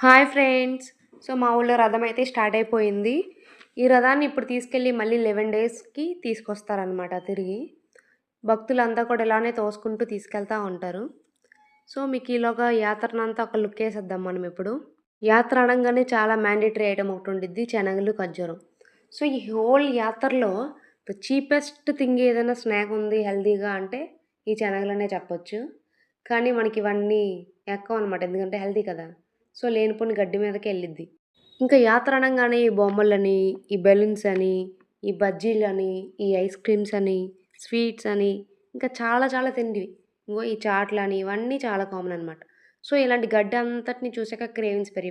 Hi friends. So, మా ఊళ్ళో రథం అయితే స్టార్ట్ అయిపోయింది. ఈ రథాన్ని ఇప్పుడు తీసుకెళ్ళి మళ్ళీ 11 డేస్‌కి తీసుకొస్తారనమాట తిరిగి. భక్తులంతా కూడా ఇలానే తోసుకుంటూ తీసుకెళ్తా ఉంటారు. సో, మీకు ఈలోగా యాత్రనంతా ఒక లుక్కేసేద్దాం మనం ఇప్పుడు. యాత్ర అనంగానే చాలా మ్యాండేటరీ ఐటెమ్ ఒకటుండిద్ది శనగలు, ఖర్జూరం. సో, ఈ హోల్ యాత్రలో ద చీపెస్ట్ థింగ్ ఏదైనా స్నాక్ ఉంది హెల్తీగా అంటే ఈ శనగలనే చెప్పొచ్చు. కానీ మనకివన్నీ ఎక్కవనమాట. ఎందుకంటే హెల్తీ కదా! సో, లేనిపోని గడ్డి మీదకే ఎళ్ళిద్ది. ఇంకా యాత్ర అనంగానే ఈ బొమ్మలని, ఈ బెలూన్స్ అని, ఈ బజ్జీలని, ఈ ఐస్ క్రీమ్స్ అని, స్వీట్స్ అని, ఇంకా చాలా చాలా తిండివి. ఇంగో ఈ చాట్లని ఇవన్నీ చాలా కామన్ అనమాట. సో, ఇలాంటి గడ్డి అంతటిని చూసాక క్రేవింగ్స్ పెరిగిపోయాయి.